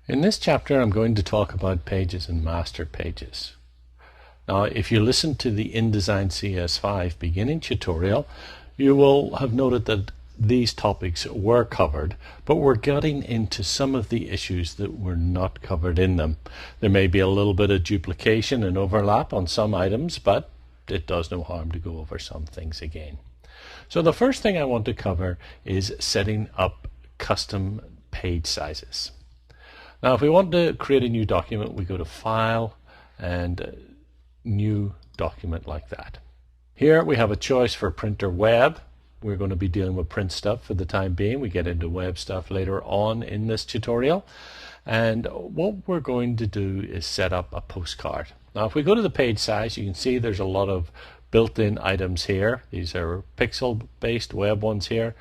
In this chapter, I'm going to talk about pages and master pages. Now, if you listen to the InDesign CS5 beginning tutorial, you will have noted that these topics were covered, but we're getting into some of the issues that were not covered in them. There may be a little bit of duplication and overlap on some items, but it does no harm to go over some things again. So the first thing I want to cover is setting up custom page sizes. Now, if we want to create a new document, we go to File and New Document like that. Here we have a choice for print or web. We're going to be dealing with print stuff for the time being. We get into web stuff later on in this tutorial. And what we're going to do is set up a postcard. Now, if we go to the page size, you can see there's a lot of built-in items here. These are pixel-based web ones here.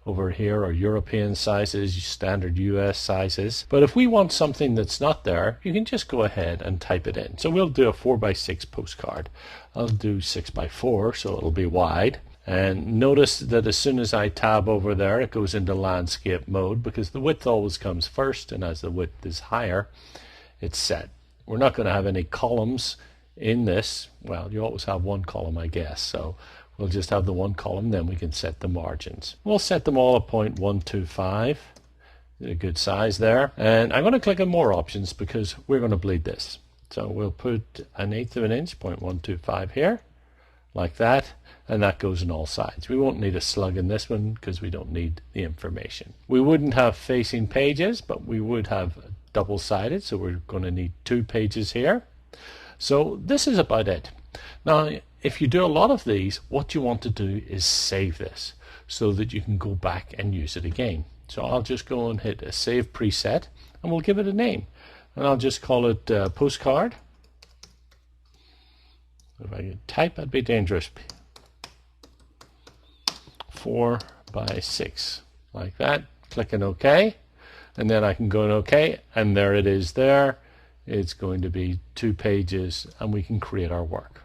Over here are European sizes, standard US sizes. But if we want something that's not there, you can just go ahead and type it in. So we'll do a 4x6 postcard. I'll do 6x4, so it'll be wide. And notice that as soon as I tab over there, it goes into landscape mode because the width always comes first, and as the width is higher, it's set. We're not going to have any columns in this. Well, you always have one column, I guess. So we'll just have the one column, then we can set the margins. We'll set them all at 0.125. A good size there. And I'm going to click on more options because we're going to bleed this. So we'll put 1/8 of an inch, 0.125 here, like that. And that goes on all sides. We won't need a slug in this one because we don't need the information. We wouldn't have facing pages, but we would have double-sided. So we're going to need 2 pages here. So this is about it. Now, if you do a lot of these, what you want to do is save this so that you can go back and use it again. So I'll just go and hit a save preset and we'll give it a name. And I'll just call it postcard. If I could type, that'd be dangerous. 4x6, like that. Clicking OK. And then I can go in OK, and there it is there. It's going to be 2 pages, and we can create our work.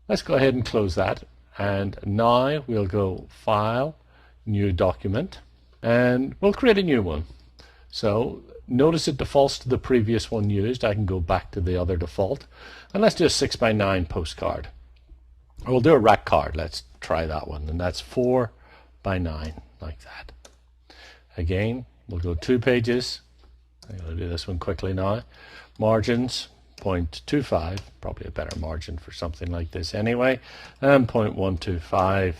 Let's go ahead and close that. And now we'll go File, New Document, and we'll create a new one. So notice it defaults to the previous one used. I can go back to the other default. And let's do a 6x9 postcard. Or we'll do a rack card. Let's try that one. And that's 4x9, like that. Again, we'll go 2 pages. I'm going to do this one quickly now. Margins, 0.25, probably a better margin for something like this anyway, and 0.125,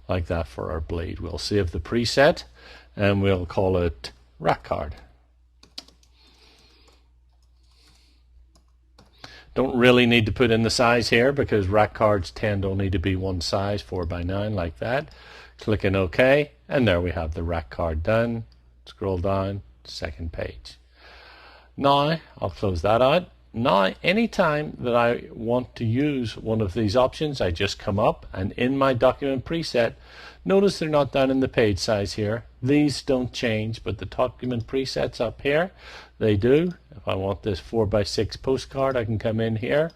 like that for our bleed. We'll save the preset and we'll call it rack card. Don't really need to put in the size here because rack cards tend only to be one size, 4x9, like that. Clicking OK, and there we have the rack card done. Scroll down, second page. Now I'll close that out. Now anytime that I want to use one of these options, I just come up and in my document preset, notice they're not down in the page size here. These don't change, but the document presets up here, they do. If I want this 4x6 postcard, I can come in here.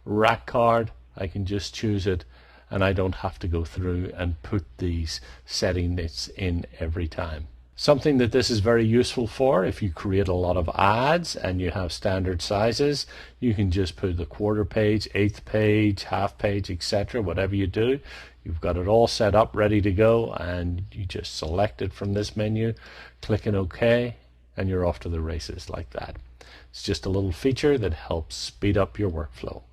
Rack card, I can just choose it, and I don't have to go through and put these settings in every time. Something that this is very useful for, if you create a lot of ads and you have standard sizes, you can just put the quarter page, 1/8 page, half page, etc. Whatever you do, you've got it all set up, ready to go, and you just select it from this menu, clicking OK, and you're off to the races like that. It's just a little feature that helps speed up your workflow.